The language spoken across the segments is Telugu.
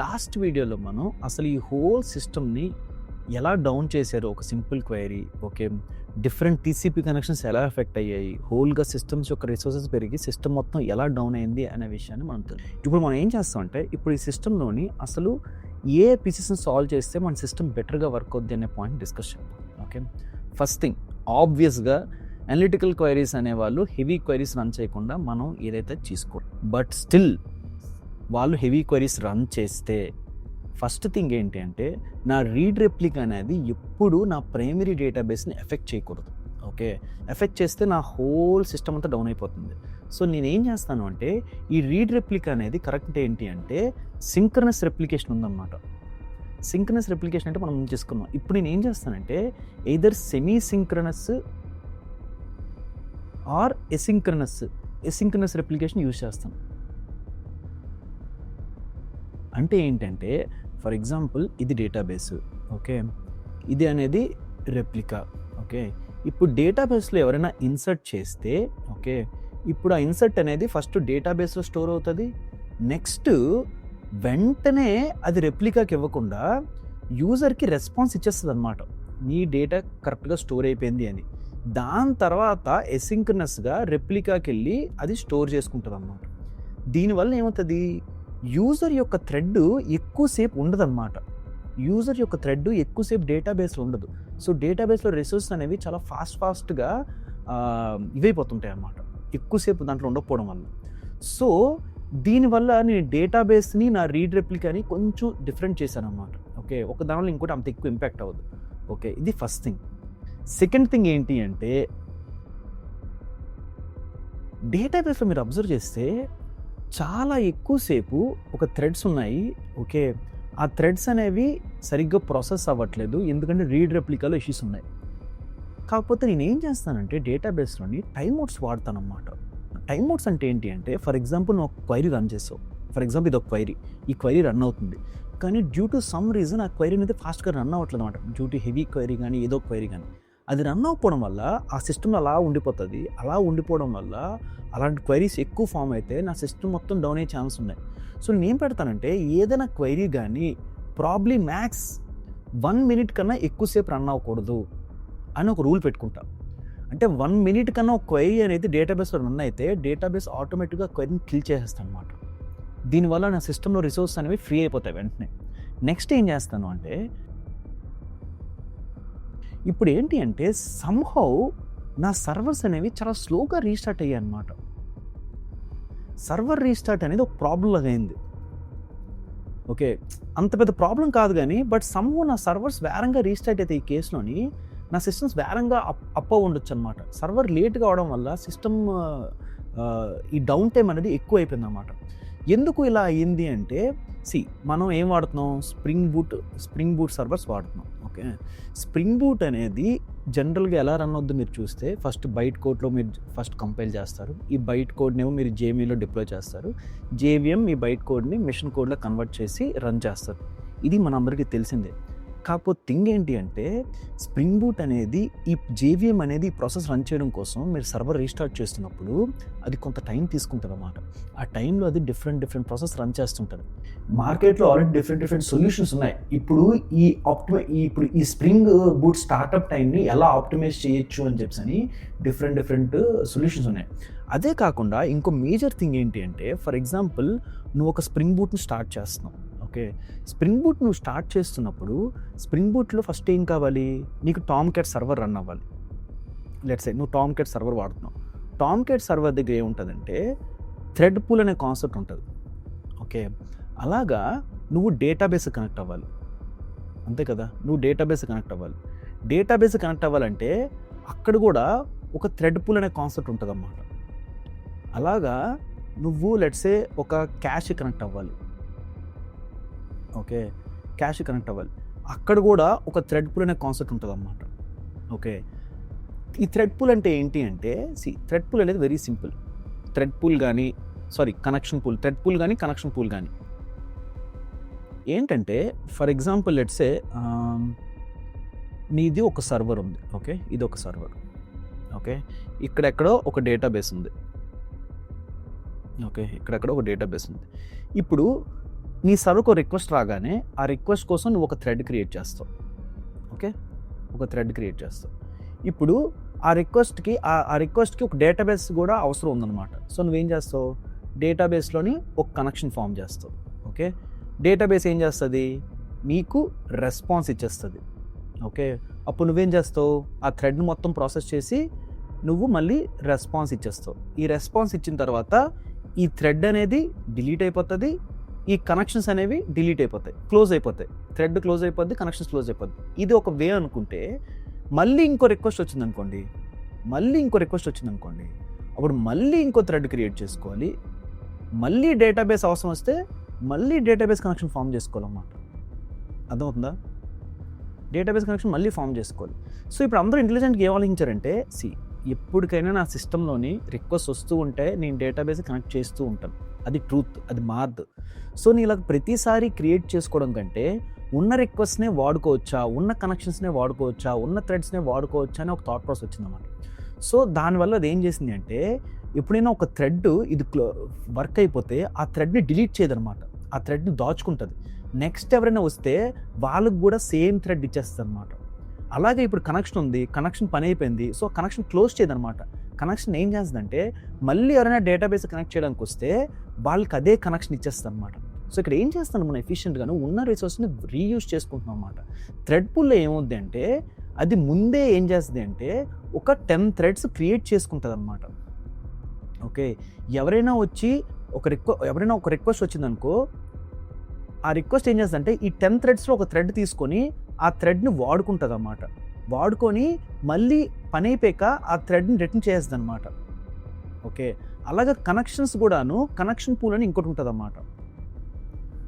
లాస్ట్ వీడియోలో మనం అసలు ఈ హోల్ సిస్టమ్ని ఎలా డౌన్ చేశారు, ఒక simple query, okay, different TCP connections ఎలా ఎఫెక్ట్ అయ్యాయి, హోల్గా సిస్టమ్స్ యొక్క రిసోర్సెస్ పెరిగి సిస్టమ్ మొత్తం ఎలా డౌన్ అయింది అనే విషయాన్ని మనం ఇప్పుడు మనం ఏం చేస్తామంటే ఇప్పుడు ఈ సిస్టంలోని అసలు ఏ పీసెస్ని సాల్వ్ చేస్తే మన సిస్టమ్ బెటర్గా వర్క్ అవుద్ది అనే పాయింట్ డిస్కస్ చేద్దాం. ఓకే, ఫస్ట్ థింగ్ ఆబ్వియస్గా అనలిటికల్ క్వైరీస్ అనేవాళ్ళు హెవీ క్వైరీస్ రన్ చేయకుండా మనం ఏదైతే తీసుకోరు, బట్ స్టిల్ వాళ్ళు హెవీ క్వైరీస్ రన్ చేస్తే ఫస్ట్ థింగ్ ఏంటి అంటే నా రీడ్ రెప్లిక్ అనేది ఎప్పుడు నా ప్రైమరీ డేటాబేస్ని ఎఫెక్ట్ చేయకూడదు. ఓకే, ఎఫెక్ట్ చేస్తే నా హోల్ సిస్టమ్ అంతా డౌన్ అయిపోతుంది. సో నేనేం చేస్తాను అంటే ఈ రీడ్ రెప్లిక్ అనేది కరెక్ట్ ఏంటి అంటే సింక్రనస్ రెప్లికేషన్ ఉందన్నమాట. సింక్రనస్ రెప్లికేషన్ అంటే మనం చేసుకున్నాం. ఇప్పుడు నేను ఏం చేస్తానంటే either semi synchronous or asynchronous replication use చేస్తాను. అంటే ఏంటంటే ఫర్ ఎగ్జాంపుల్ ఇది డేటాబేస్, ఓకే, ఇది అనేది రెప్లికా. ఓకే, ఇప్పుడు డేటాబేస్లో ఎవరైనా ఇన్సర్ట్ చేస్తే, ఓకే, ఇప్పుడు ఆ ఇన్సర్ట్ అనేది ఫస్ట్ డేటాబేస్లో స్టోర్ అవుతుంది. నెక్స్ట్ వెంటనే అది రెప్లికాకి ఇవ్వకుండా యూజర్కి రెస్పాన్స్ ఇచ్చేస్తుంది అనమాట, నీ డేటా కరెక్ట్గా స్టోర్ అయిపోయింది అని. దాని తర్వాత ఎసింక్రనస్గా రెప్లికాకి వెళ్ళి అది స్టోర్ చేసుకుంటుంది అన్నమాట. దీనివల్ల ఏమవుతుంది, యూజర్ యొక్క థ్రెడ్ ఎక్కువసేపు ఉండదన్నమాట. యూజర్ యొక్క థ్రెడ్ ఎక్కువసేపు డేటాబేస్లో ఉండదు. సో డేటాబేస్లో రిసోర్సెస్ అనేవి చాలా ఫాస్ట్గా ఇవైపోతుంటాయి అన్నమాట, ఎక్కువసేపు దాంట్లో ఉండకపోవడం వల్ల. సో దీనివల్ల నేను డేటాబేస్ని నా రీడ్ రెప్లికాని కొంచెం డిఫరెంట్ చేశాను అన్నమాట. ఓకే, ఒక దానివల్ల ఇంకోటి అంత ఎక్కువ ఇంపాక్ట్ అవ్వదు. ఓకే, ఇది ఫస్ట్ థింగ్. సెకండ్ థింగ్ ఏంటి అంటే డేటాబేస్లో మీరు అబ్జర్వ్ చేస్తే చాలా ఎక్కువసేపు ఒక థ్రెడ్స్ ఉన్నాయి. ఓకే, ఆ థ్రెడ్స్ అనేవి సరిగ్గా ప్రాసెస్ అవ్వట్లేదు, ఎందుకంటే రీడ్ రెప్లికాలో ఇష్యూస్ ఉన్నాయి. కాకపోతే నేను ఏం చేస్తానంటే డేటాబేస్లోని టైమ్ అవుట్స్ వాడతాను అన్నమాట. టైమ్ అవుట్స్ అంటే ఏంటి అంటే ఫర్ ఎగ్జాంపుల్ నువ్వు ఒక క్వైరీ రన్ చేసావు. ఫర్ ఎగ్జాంపుల్ ఇది ఒక క్వైరీ, ఈ క్వైరీ రన్ అవుతుంది, కానీ డ్యూ టు సమ్ రీజన్ ఆ క్వైరీ అనేది ఫాస్ట్గా రన్ అవ్వట్లేదు అనమాట. డ్యూ టు హెవీ క్వైరీ కానీ ఏదో క్వైరీ కానీ అది రన్ అవ్వకపోవడం వల్ల ఆ సిస్టమ్ అలా ఉండిపోతుంది. అలా ఉండిపోవడం వల్ల అలాంటి క్వైరీస్ ఎక్కువ ఫామ్ అయితే నా సిస్టమ్ మొత్తం డౌన్ అయ్యే ఛాన్స్ ఉన్నాయి. సో నేను పెడతానంటే ఏదైనా క్వైరీ కానీ ప్రాబ్లీ మ్యాక్స్ 1 minute కన్నా ఎక్కువసేపు రన్ అవ్వకూడదు అని ఒక రూల్ పెట్టుకుంటా. అంటే 1 minute కన్నా ఒక క్వైరీ అనేది డేటాబేస్లో రన్ అయితే డేటాబేస్ ఆటోమేటిక్గా క్వైరీని కిల్ చేసేస్తాను అనమాట. దీనివల్ల నా సిస్టంలో రిసోర్స్ అనేవి ఫ్రీ అయిపోతాయి వెంటనే. నెక్స్ట్ ఏం చేస్తాను అంటే ఇప్పుడు ఏంటి అంటే సమ్హౌ నా సర్వర్స్ అనేవి చాలా స్లోగా రీస్టార్ట్ అయ్యాయి అన్నమాట. సర్వర్ రీస్టార్ట్ అనేది ఒక ప్రాబ్లం అయింది. ఓకే, అంత పెద్ద ప్రాబ్లం కాదు కానీ బట్ సమ్హౌ నా సర్వర్స్ వేరంగా రీస్టార్ట్ అయితే ఈ కేసులోని నా సిస్టమ్స్ వేరంగా అప్ ఉండొచ్చు అనమాట. సర్వర్ లేట్గా అవడం వల్ల సిస్టమ్ ఈ డౌన్ టైం అనేది ఎక్కువ అయిపోయింది అన్నమాట. ఎందుకు ఇలా అయ్యింది అంటే మనం ఏం వాడుతున్నాం, స్ప్రింగ్ బూట్ సర్వర్స్ వాడుతున్నాం. ఓకే, స్ప్రింగ్ బూట్ అనేది జనరల్గా ఎలా రన్ అవుద్దో మీరు చూస్తే ఫస్ట్ బైట్ కోడ్లో మీరు ఫస్ట్ కంపైల్ చేస్తారు. ఈ బైట్ కోడ్నేమో మీరు జేమీలో డిప్లాయ్ చేస్తారు. జేవిఎం ఈ బైట్ కోడ్ని మిషన్ కోడ్లో కన్వర్ట్ చేసి రన్ చేస్తారు. ఇది మనందరికీ తెలిసిందే. కాకపోతే థింగ్ ఏంటి అంటే స్ప్రింగ్ బూట్ అనేది ఈ జేవిఎం అనేది ఈ ప్రాసెస్ రన్ చేయడం కోసం మీరు సర్వర్ రీస్టార్ట్ చేస్తున్నప్పుడు అది కొంత టైం తీసుకుంటుంది అన్నమాట. ఆ టైంలో అది డిఫరెంట్ ప్రాసెస్ రన్ చేస్తుంటుంది. మార్కెట్లో ఆల్రెడీ డిఫరెంట్ సొల్యూషన్స్ ఉన్నాయి. ఇప్పుడు ఈ స్ప్రింగ్ బూట్ స్టార్టప్ టైంని ఎలా ఆప్టిమైజ్ చేయొచ్చు అని చెప్పి డిఫరెంట్ సొల్యూషన్స్ ఉన్నాయి. అదే కాకుండా ఇంకో మేజర్ థింగ్ ఏంటి అంటే ఫర్ ఎగ్జాంపుల్ నువ్వు ఒక స్ప్రింగ్ బూట్ని స్టార్ట్ చేస్తున్నావు. ఓకే, స్ప్రింగ్ బూట్ నువ్వు స్టార్ట్ చేస్తున్నప్పుడు స్ప్రింగ్ బూట్లో ఫస్ట్ ఏం కావాలి, నీకు టామ్ క్యాట్ సర్వర్ రన్ అవ్వాలి. లెట్స్ సే నువ్వు టామ్ క్యాట్ సర్వర్ వాడుతున్నావు. టామ్ క్యాట్ సర్వర్ దగ్గర ఏముంటుందంటే థ్రెడ్ పూల్ అనే కాన్సెప్ట్ ఉంటుంది. ఓకే, అలాగా నువ్వు డేటాబేస్ కనెక్ట్ అవ్వాలి, అంతే కదా, నువ్వు డేటాబేస్ కనెక్ట్ అవ్వాలి. డేటాబేస్ కనెక్ట్ అవ్వాలంటే అక్కడ కూడా ఒక థ్రెడ్ పూల్ అనే కాన్సెప్ట్ ఉంటుంది అన్నమాట. అలాగా నువ్వు లెట్స్ సే ఒక క్యాష్ కనెక్ట్ అవ్వాలి. ఓకే, క్యాష్ కనెక్ట్ అవ్వాలి, అక్కడ కూడా ఒక థ్రెడ్ పూల్ అనే కాన్సెప్ట్ ఉంటుంది అన్నమాట. ఓకే, ఈ థ్రెడ్ పూల్ అంటే ఏంటి అంటే థ్రెడ్ పూల్ అనేది వెరీ సింపుల్. థ్రెడ్ పూల్ కానీ కనెక్షన్ పూల్, థ్రెడ్ పూల్ కానీ కనెక్షన్ పూల్ కానీ ఏంటంటే ఫర్ ఎగ్జాంపుల్ లెట్స్ సే నీది ఒక సర్వర్ ఉంది. ఓకే, ఇది ఒక సర్వర్. ఓకే, ఇక్కడెక్కడో ఒక డేటాబేస్ ఉంది. ఓకే, ఇక్కడెక్కడో ఒక డేటాబేస్ ఉంది. ఇప్పుడు నీ సర్వర్కి ఒక రిక్వెస్ట్ రాగానే ఆ రిక్వెస్ట్ కోసం నువ్వు ఒక థ్రెడ్ క్రియేట్ చేస్తావు. ఓకే, ఒక థ్రెడ్ క్రియేట్ చేస్తావు. ఇప్పుడు ఆ రిక్వెస్ట్కి ఒక డేటాబేస్ కూడా అవసరం ఉందన్నమాట. సో నువ్వేం చేస్తావు, డేటాబేస్లోని ఒక కనెక్షన్ ఫామ్ చేస్తావు. ఓకే, డేటాబేస్ ఏం చేస్తుంది, నీకు రెస్పాన్స్ ఇచ్చేస్తుంది. ఓకే, అప్పుడు నువ్వేం చేస్తావు, ఆ థ్రెడ్ని మొత్తం ప్రాసెస్ చేసి నువ్వు మళ్ళీ రెస్పాన్స్ ఇచ్చేస్తావు. ఈ రెస్పాన్స్ ఇచ్చిన తర్వాత ఈ థ్రెడ్ అనేది డిలీట్ అయిపోతుంది, ఈ కనెక్షన్స్ అనేవి డిలీట్ అయిపోతాయి, క్లోజ్ అయిపోతాయి. థ్రెడ్ క్లోజ్ అయిపోద్ది, కనెక్షన్స్ క్లోజ్ అయిపోద్ది. ఇది ఒక వే అనుకుంటే, మళ్ళీ ఇంకో రిక్వెస్ట్ వచ్చిందనుకోండి, అప్పుడు మళ్ళీ ఇంకో థ్రెడ్ క్రియేట్ చేసుకోవాలి. మళ్ళీ డేటాబేస్ అవసరం వస్తే మళ్ళీ డేటాబేస్ కనెక్షన్ ఫామ్ చేసుకోవాలన్నమాట. అర్థమవుతుందా? డేటాబేస్ కనెక్షన్ మళ్ళీ ఫామ్ చేసుకోవాలి. సో ఇప్పుడు అందరూ ఇంటెలిజెంట్గా ఏం ఆలోచించారంటే, ఎప్పటికైనా నా సిస్టంలోని రిక్వెస్ట్ వస్తూ ఉంటే నేను డేటాబేస్ కనెక్ట్ చేస్తూ ఉంటాను. అది ట్రూత్, అది మారదు. సో నేను ఇలా ప్రతిసారి క్రియేట్ చేసుకోవడం కంటే ఉన్న రిక్వెస్ట్నే వాడుకోవచ్చా, ఉన్న కనెక్షన్స్నే వాడుకోవచ్చా, ఉన్న థ్రెడ్స్నే వాడుకోవచ్చా అని ఒక థాట్ ప్రాసెస్ వచ్చిందన్నమాట. సో దానివల్ల అది ఏం చేసింది అంటే, ఎప్పుడైనా ఒక థ్రెడ్ ఇది వర్క్ అయిపోతే ఆ థ్రెడ్ని డిలీట్ చేయదనమాట, ఆ థ్రెడ్ని దాచుకుంటుంది. నెక్స్ట్ ఎవరైనా వస్తే వాళ్ళకు కూడా సేమ్ థ్రెడ్ ఇచ్చేస్తుంది అనమాట. అలాగే ఇప్పుడు కనెక్షన్ ఉంది, కనెక్షన్ పని అయిపోయింది, సో కనెక్షన్ క్లోజ్ చేయదనమాట. కనెక్షన్ ఏం చేస్తుందంటే, మళ్ళీ ఎవరైనా డేటాబేస్ కనెక్ట్ చేయడానికి వస్తే వాళ్ళకి అదే కనెక్షన్ ఇచ్చేస్తుంది అనమాట. సో ఇక్కడ ఏం చేస్తాను, మనం ఎఫిషియెంట్గాను ఉన్న రిసోర్స్ని రీయూజ్ చేసుకుంటున్నాం అనమాట. థ్రెడ్ పూల్లో ఏమవుద్ది అంటే, అది ముందే ఏం చేస్తుంది అంటే ఒక 10 థ్రెడ్స్ క్రియేట్ చేసుకుంటుంది అనమాట. ఓకే, ఎవరైనా ఒక రిక్వెస్ట్ వచ్చిందనుకో, ఆ రిక్వెస్ట్ ఏం చేస్తుందంటే ఈ 10 థ్రెడ్స్లో ఒక థ్రెడ్ తీసుకొని ఆ థ్రెడ్ని వాడుకుంటుంది అన్నమాట. వాడుకొని మళ్ళీ పని అయిపోయాక ఆ థ్రెడ్ని రిటర్న్ చేస్తుంది అనమాట. ఓకే, అలాగే కనెక్షన్స్ కూడాను కనెక్షన్ పూల్ అని ఇంకోటి ఉంటుంది అన్నమాట.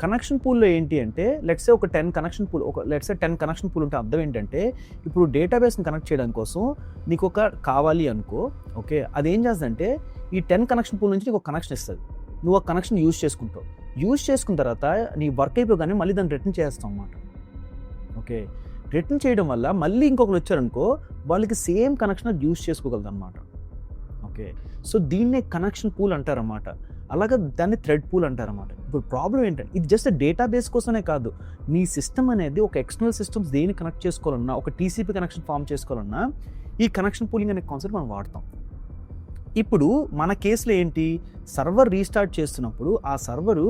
కనెక్షన్ పూల్లో ఏంటి అంటే, లెట్సే 10 కనెక్షన్ పూల్ ఉంటే అర్థం ఏంటంటే, ఇప్పుడు డేటాబేస్ని కనెక్ట్ చేయడం కోసం నీకు ఒక కావాలి అనుకో. ఓకే, అదేం చేస్తుందంటే ఈ 10 కనెక్షన్ పూల్ నుంచి నీకు ఒక కనెక్షన్ ఇస్తుంది. నువ్వు ఆ కనెక్షన్ యూజ్ చేసుకుంటావు. యూజ్ చేసుకున్న తర్వాత నీ వర్క్ అయిపోగానే మళ్ళీ దాన్ని రిటర్న్ చేస్తాం అన్నమాట. ఓకే, రిటర్న్ చేయడం వల్ల మళ్ళీ ఇంకొకరు వచ్చారనుకో, వాళ్ళకి సేమ్ కనెక్షన్ అది యూజ్ చేసుకోగలదు అనమాట. ఓకే, సో దీన్నే కనెక్షన్ పూల్ అంటారన్నమాట. అలాగే దాన్ని థ్రెడ్ పూల్ అంటారన్నమాట. ఇప్పుడు ప్రాబ్లం ఏంటంటే, ఇది జస్ట్ డేటాబేస్ కోసమే కాదు, నీ సిస్టమ్ అనేది ఒక ఎక్స్టర్నల్ సిస్టమ్స్ దేన్ని కనెక్ట్ చేసుకోవాలన్నా, ఒక టీసీపీ కనెక్షన్ ఫామ్ చేసుకోవాలన్నా ఈ కనెక్షన్ పూలింగ్ అనే కాన్సెప్ట్ మనం వాడతాం. ఇప్పుడు మన కేసులో ఏంటి, సర్వర్ రీస్టార్ట్ చేస్తున్నప్పుడు ఆ server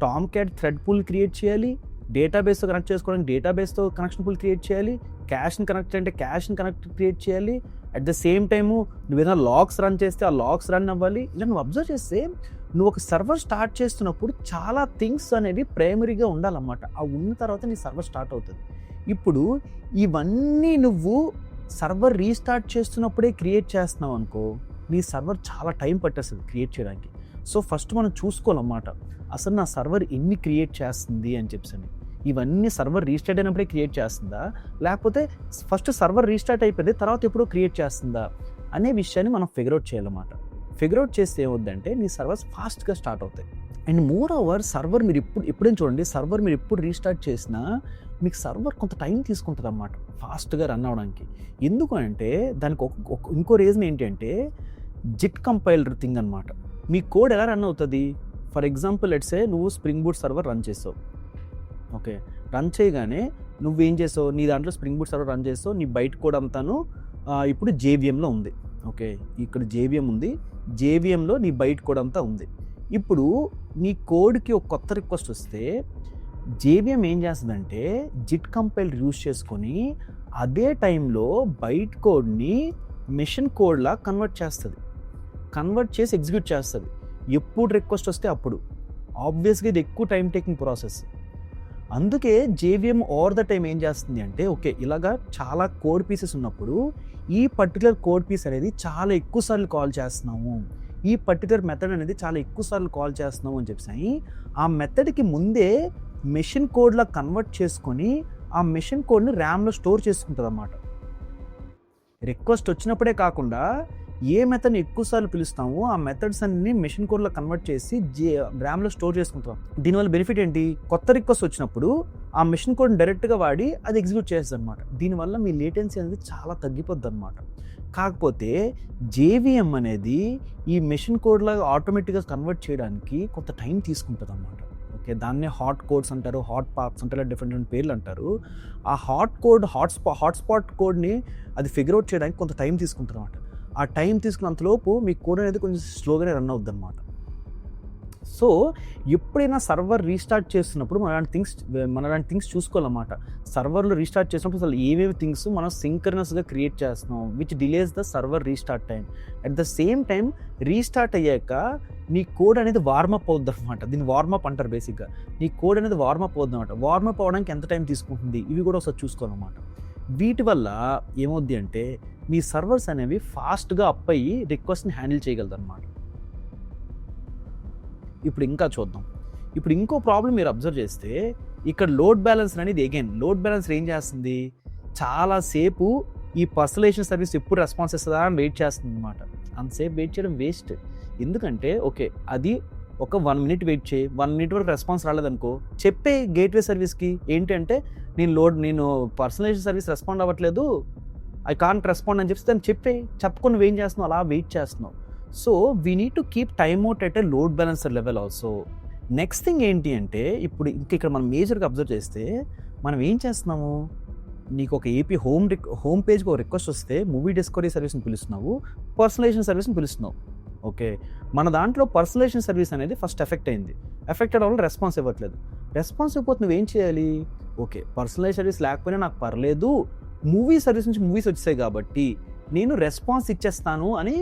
Tomcat thread pool create చేయాలి, డేటాబేస్తో కనెక్ట్ చేసుకోవడానికి డేటాబేస్తో కనెక్షన్ పూల్ క్రియేట్ చేయాలి, క్యాష్ని కనెక్ట్ అంటే క్యాష్ని కనెక్ట్ క్రియేట్ చేయాలి. అట్ ద సేమ్ టైము నువ్వు ఏదైనా లాగ్స్ రన్ చేస్తే ఆ లాగ్స్ రన్ అవ్వాలి. ఇలా నువ్వు అబ్జర్వ్ చేస్తే నువ్వు ఒక సర్వర్ స్టార్ట్ చేస్తున్నప్పుడు చాలా థింగ్స్ అనేవి ప్రైమరీగా ఉండాలన్నమాట. ఆ ఉన్న తర్వాత నీ సర్వర్ స్టార్ట్ అవుతుంది. ఇప్పుడు ఇవన్నీ నువ్వు సర్వర్ రీస్టార్ట్ చేస్తున్నప్పుడే క్రియేట్ చేస్తున్నావు అనుకో, నీ సర్వర్ చాలా టైం పట్టేస్తుంది క్రియేట్ చేయడానికి. సో ఫస్ట్ మనం చూసుకోవాలన్నమాట, అసలు నా సర్వర్ ఎన్ని క్రియేట్ చేస్తుంది అని చెప్పి. ఇవన్నీ సర్వర్ రీస్టార్ట్ అయినప్పుడే క్రియేట్ చేస్తుందా, లేకపోతే ఫస్ట్ సర్వర్ రీస్టార్ట్ అయిపోయింది తర్వాత ఎప్పుడో క్రియేట్ చేస్తుందా అనే విషయాన్ని మనం ఫిగర్అవుట్ చేయాలన్నమాట. ఫిగర్అవుట్ చేస్తే ఏమవుద్దంటే నీ సర్వర్స్ ఫాస్ట్గా స్టార్ట్ అవుతాయి. అండ్ మోర్ ఓవర్ సర్వర్ మీరు ఎప్పుడైనా చూడండి, సర్వర్ మీరు ఎప్పుడు రీస్టార్ట్ చేసినా మీకు సర్వర్ కొంత టైం తీసుకుంటుంది అన్నమాట ఫాస్ట్గా రన్ అవ్వడానికి. ఎందుకు అంటే దానికి ఇంకో రీజన్ ఏంటంటే జిట్ కంపైలర్ థింగ్ అనమాట. మీ కోడ్ ఎలా రన్ అవుతుంది, ఫర్ ఎగ్జాంపుల్ లెట్సే నువ్వు స్ప్రింగ్ బూట్ సర్వర్ రన్ చేసావు. ఓకే, రన్ చేయగానే నువ్వేం చేసావు, నీ దాంట్లో స్ప్రింగ్ బూట్ సర్వర్ రన్ చేసావు, నీ బయట కోడ్ అంతాను ఇప్పుడు జేవిఎంలో ఉంది. ఓకే, ఇక్కడ జేవిఎం ఉంది, జేవిఎంలో నీ బయట కోడ్ అంతా ఉంది. ఇప్పుడు నీ కోడ్కి ఒక కొత్త రిక్వెస్ట్ వస్తే జేవిఎం ఏం చేస్తుందంటే జిట్ కంపైలర్ యూజ్ చేసుకొని అదే టైంలో బైట్ కోడ్ని మెషిన్ కోడ్లా కన్వర్ట్ చేసి ఎగ్జిక్యూట్ చేస్తుంది. ఎప్పుడు రిక్వెస్ట్ వస్తే అప్పుడు. ఆబ్వియస్గా ఇది ఎక్కువ టైం టేకింగ్ ప్రాసెస్. అందుకే జేవిఎం ఓవర్ ద టైం ఏం చేస్తుంది అంటే, ఓకే ఇలాగా చాలా కోడ్ పీసెస్ ఉన్నప్పుడు ఈ పర్టికులర్ కోడ్ పీస్ అనేది చాలా ఎక్కువ సార్లు కాల్ చేస్తున్నాము, ఈ పర్టికులర్ మెథడ్ అనేది చాలా ఎక్కువ సార్లు కాల్ చేస్తున్నాము అని చెప్పి ఆ మెథడ్కి ముందే మెషిన్ కోడ్లా కన్వర్ట్ చేసుకొని ఆ మెషిన్ కోడ్ని ర్యామ్లో స్టోర్ చేసుకుంటుంది అన్నమాట. రిక్వెస్ట్ వచ్చినప్పుడే కాకుండా ఏ మెథడ్ని ఎక్కువసార్లు పిలుస్తామో ఆ మెథడ్స్ అన్ని మెషిన్ కోడ్లో కన్వర్ట్ చేసి ర్యామ్లో స్టోర్ చేసుకుంటాం. దీనివల్ల బెనిఫిట్ ఏంటి, కొత్త రిక్వెస్ట్ వచ్చినప్పుడు ఆ మెషిన్ కోడ్ని డైరెక్ట్గా వాడి అది ఎగ్జిక్యూట్ చేస్తుంది అనమాట. దీనివల్ల మీ లేటెన్సీ అనేది చాలా తగ్గిపోద్ది అనమాట. కాకపోతే జేవిఎం అనేది ఈ మెషిన్ కోడ్లాగా ఆటోమేటిక్గా కన్వర్ట్ చేయడానికి కొంత టైం తీసుకుంటుంది అనమాట. ఓకే, దాన్నే హాట్ కోడ్స్ అంటారు, హాట్ పాత్స్ అంటారు, డిఫరెంట్ పేర్లు అంటారు. ఆ హాట్ కోడ్ హాట్స్పాట్ కోడ్ని అది ఫిగర్ అవుట్ చేయడానికి కొంత టైం తీసుకుంటారు అనమాట. ఆ టైం తీసుకున్నంతలోపు మీ కోడ్ అనేది కొంచెం స్లోగానే రన్ అవుద్ది అనమాట. సో ఎప్పుడైనా సర్వర్ రీస్టార్ట్ చేస్తున్నప్పుడు మన అలాంటి థింగ్స్ చూసుకోవాలన్నమాట. సర్వర్లో రీస్టార్ట్ చేసినప్పుడు అసలు ఏమేమి థింగ్స్ మనం సింక్రనస్గా క్రియేట్ చేస్తున్నాం, which delays the server restart time. At the same time restart అయ్యాక నీ కోడ్ అనేది వార్మప్ అవుద్ది అనమాట. దీన్ని వార్మప్ అంటారు బేసిక్గా. నీ కోడ్ అనేది వార్మప్ అవుద్ది అనమాట. వార్మప్ అవ్వడానికి ఎంత టైం తీసుకుంటుంది, ఇవి కూడా ఒకసారి చూసుకోవాలన్నమాట. వీటి వల్ల ఏమవుద్ది అంటే మీ సర్వర్స్ అనేవి ఫాస్ట్గా అప్ అయ్యి రిక్వెస్ట్ని హ్యాండిల్ చేయగలదు అనమాట. ఇప్పుడు ఇంకా చూద్దాం. ఇప్పుడు ఇంకో ప్రాబ్లం మీరు అబ్జర్వ్ చేస్తే ఇక్కడ లోడ్ బ్యాలెన్సర్ అనేది లోడ్ బ్యాలెన్సర్ ఏం చేస్తుంది, చాలాసేపు ఈ పర్సనలైజేషన్ సర్వీస్ ఎప్పుడు రెస్పాన్స్ ఇస్తుందా అని వెయిట్ చేస్తుంది అనమాట. అంతసేపు వెయిట్ చేయడం వేస్ట్. ఎందుకంటే ఓకే, అది ఒక 1 minute వెయిట్ చేయి, 1 minute వరకు రెస్పాన్స్ రాలేదనుకో, చెప్పే గేట్వే సర్వీస్కి ఏంటంటే నేను పర్సనలైజేషన్ సర్వీస్ రెస్పాండ్ అవ్వట్లేదు, ఐ కాంట్ రెస్పాండ్ అని చెప్పి దాన్ని చెప్పకుండా నువ్వేం చేస్తున్నావు, అలా వెయిట్ చేస్తున్నావు. So we need to keep time out at a load balancer level also. Next thing ఏంటి అంటే ఇప్పుడు ఇక్కడ మనం మేజర్గా అబ్జర్వ్ చేస్తే మనం ఏం చేస్తున్నాము, నీకు ఒక ఏపీ హోమ్ పేజ్కి ఒక రిక్వెస్ట్ వస్తే మూవీ డిస్కవరీ సర్వీస్ని పిలుస్తున్నావు, పర్సనలైజేషన్ సర్వీస్ని పిలుస్తున్నావు. ఓకే, మన దాంట్లో పర్సనలైజేషన్ సర్వీస్ అనేది ఫస్ట్ ఎఫెక్ట్ అవ్వడం వల్ల రెస్పాన్స్ ఇవ్వకపోతే నువ్వేం చేయాలి, ఓకే పర్సనలైజ్ సర్వీస్ లేకపోయినా నాకు పర్లేదు, మూవీ సర్వీస్ నుంచి మూవీస్ వచ్చాయి కాబట్టి నేను రెస్పాన్స్ ఇచ్చేస్తాను అని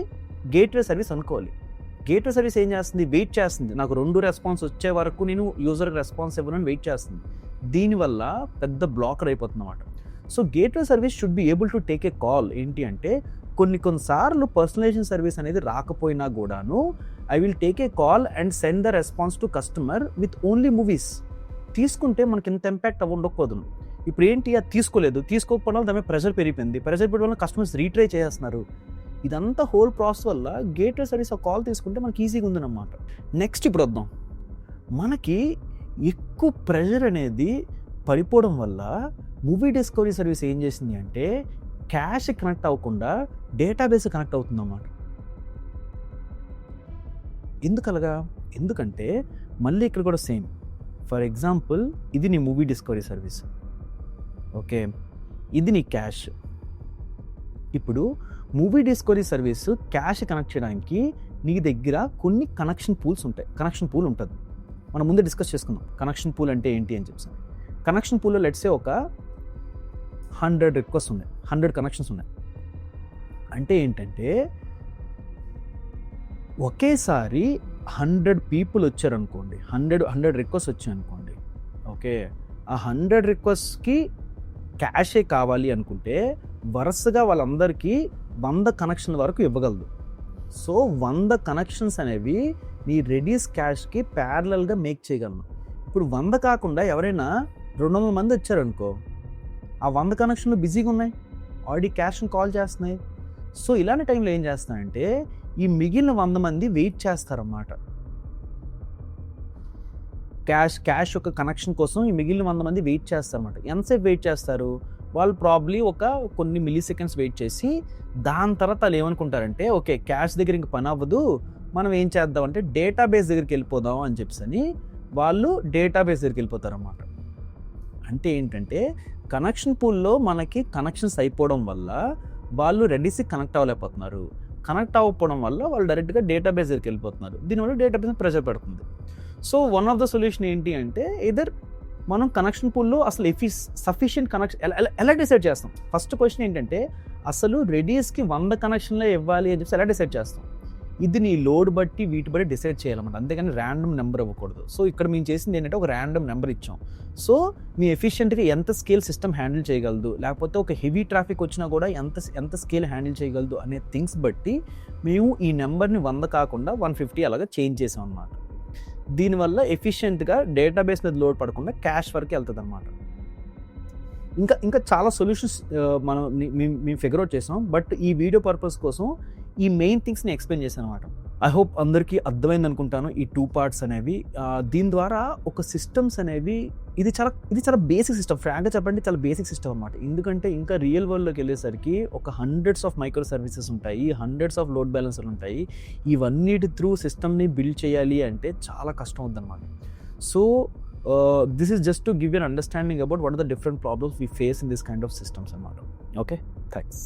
గేట్వే సర్వీస్ అనుకోవాలి. గేట్వే సర్వీస్ ఏం చేస్తుంది, వెయిట్ చేస్తుంది. నాకు 2 రెస్పాన్స్ వచ్చే వరకు నేను యూజర్కి రెస్పాన్స్ ఇవ్వనని వెయిట్ చేస్తుంది. దీనివల్ల పెద్ద బ్లాకర్ అయిపోతుంది అన్నమాట. So gateway service should be able to take a call. ఏంటి అంటే కొన్నిసార్లు పర్సనలైజేషన్ సర్వీస్ అనేది రాకపోయినా కూడాను I will take a call and send the response to customer with only movies. తీసుకుంటే మనకి ఇంత ఇంపాక్ట్ ఉండకపోదు. ఇప్పుడు ఏంటి, అది తీసుకోకపోవడం వల్ల దాని ప్రెషర్ పెరిగిపోవడం వల్ల కస్టమర్స్ రీట్రై చేస్తున్నారు. ఇదంతా హోల్ ప్రాసెస్ వల్ల గేట్వే సర్వీస్ ఒక కాల్ తీసుకుంటే మనకి ఈజీగా ఉందన్నమాట. నెక్స్ట్ ఇప్పుడు వద్దాం, మనకి ఎక్కువ ప్రెషర్ అనేది పడిపోవడం వల్ల మూవీ డిస్కవరీ సర్వీస్ ఏం చేసింది అంటే క్యాష్ కనెక్ట్ అవ్వకుండా డేటాబేస్ కనెక్ట్ అవుతుందన్నమాట. ఎందుకలాగా, ఎందుకంటే మళ్ళీ ఇక్కడ కూడా సేమ్. ఫర్ ఎగ్జాంపుల్ ఇది నీ మూవీ డిస్కవరీ సర్వీస్, ఓకే, ఇది నీ క్యాష్. ఇప్పుడు movie discovery service cash connect చేయడానికి నీ దగ్గర కొన్ని కనెక్షన్ పూల్ ఉంటుంది. మనం ముందే డిస్కస్ చేసుకుందాం కనెక్షన్ పూల్ అంటే ఏంటి అని చెప్పాను. కనెక్షన్ పూల్లో లెట్సే ఒక 100 రిక్వెస్ట్ ఉన్నాయి, 100 కనెక్షన్స్ ఉన్నాయి. అంటే ఏంటంటే ఒకేసారి 100 పీపుల్ వచ్చారనుకోండి, 100 రిక్వెస్ట్ వచ్చాయనుకోండి, ఓకే, ఆ 100 రిక్వెస్ట్కి క్యాషే కావాలి అనుకుంటే వరుసగా వాళ్ళందరికీ 100 కనెక్షన్ల వరకు ఇవ్వగలదు. సో 100 కనెక్షన్స్ అనేవి నీ రెడీస్ క్యాష్కి ప్యారలల్గా మేక్ చేయగలను. ఇప్పుడు 100 కాకుండా ఎవరైనా 200 మంది వచ్చారనుకో, ఆ 100 కనెక్షన్లు బిజీగా ఉన్నాయి, ఆల్రెడీ క్యాష్ని కాల్ చేస్తున్నాయి. సో ఇలాంటి టైంలో ఏం చేస్తానంటే ఈ మిగిలిన 100 మంది వెయిట్ చేస్తారన్నమాట. క్యాష్ యొక్క కనెక్షన్ కోసం ఈ మిగిలిన 100 మంది వెయిట్ చేస్తారన్నమాట. ఎంతసేపు వెయిట్ చేస్తారు, వాళ్ళు ప్రాబ్లీ కొన్ని మిల్లీ సెకండ్స్ వెయిట్ చేసి దాని తర్వాత వాళ్ళు ఏమనుకుంటారంటే ఓకే క్యాష్ దగ్గర ఇంక పని అవ్వదు, మనం ఏం చేద్దామంటే డేటాబేస్ దగ్గరికి వెళ్ళిపోదాం అని చెప్పి వాళ్ళు డేటాబేస్ దగ్గరికి వెళ్ళిపోతారన్నమాట. అంటే ఏంటంటే కనెక్షన్ పూల్లో మనకి కనెక్షన్స్ అయిపోవడం వల్ల వాళ్ళు రెడీస్కి కనెక్ట్ అవ్వలేకపోతున్నారు. కనెక్ట్ అవ్వకపోవడం వల్ల వాళ్ళు డైరెక్ట్గా డేటాబేస్ దగ్గరికి వెళ్ళిపోతున్నారు. దీనివల్ల డేటాబేస్ ప్రెషర్ పడుతుంది. So one of the solution ఏంటి అంటే ఎదర్ మనం కనెక్షన్ పూల్లో అసలు సఫిషియెంట్ కనెక్షన్ ఎలా డిసైడ్ చేస్తాం. ఫస్ట్ క్వశ్చన్ ఏంటంటే అసలు రెడీస్కి 100 కనెక్షన్లే ఇవ్వాలి అని చెప్పి ఎలా డిసైడ్ చేస్తాం. ఇది నీ లోడ్ బట్టి వీటి బట్టి డిసైడ్ చేయాలన్నమాట, అంతేగాని ర్యాండమ్ నెంబర్ ఇవ్వకూడదు. సో ఇక్కడ మేము చేసింది ఏంటంటే ఒక ర్యాండమ్ నెంబర్ ఇచ్చాం. సో మీ ఎఫిషియెంట్గా ఎంత స్కేల్ సిస్టమ్ హ్యాండిల్ చేయగలదు, లేకపోతే ఒక హెవీ ట్రాఫిక్ వచ్చినా కూడా ఎంత స్కేల్ హ్యాండిల్ చేయగలదు అనే థింగ్స్ బట్టి మేము ఈ నెంబర్ని 100 కాకుండా 150 అలాగా చేంజ్ చేసాం అన్నమాట. దీనివల్ల ఎఫిషియెంట్గా డేటాబేస్ మీద లోడ్ పడకుండా క్యాష్ వరకు వెళ్తుంది అన్నమాట. ఇంకా చాలా సొల్యూషన్స్ మేము ఫిగర్ అవుట్ చేసాం. బట్ ఈ వీడియో పర్పస్ కోసం ఈ మెయిన్ థింగ్స్ని ఎక్స్ప్లెయిన్ చేశాను అనమాట. ఐ హోప్ అందరికీ అర్థమైంది అనుకుంటాను ఈ 2 parts అనేవి. దీని ద్వారా ఒక సిస్టమ్స్ అనేవి ఇది చాలా బేసిక్ సిస్టమ్, ఫ్రాంక్గా చెప్పండి చాలా బేసిక్ సిస్టమ్ అనమాట. ఎందుకంటే ఇంకా రియల్ వరల్డ్లోకి వెళ్ళేసరికి ఒక హండ్రెడ్స్ ఆఫ్ మైక్రో సర్వీసెస్ ఉంటాయి, హండ్రెడ్స్ ఆఫ్ లోడ్ బ్యాలెన్సర్లు ఉంటాయి. ఇవన్నిటి త్రూ సిస్టమ్ని బిల్డ్ చేయాలి అంటే చాలా కష్టం అవుతుంది అనమాట. So this is just to give an understanding about what are the different problems we face in this kind of systems అన్నమాట. Okay, thanks.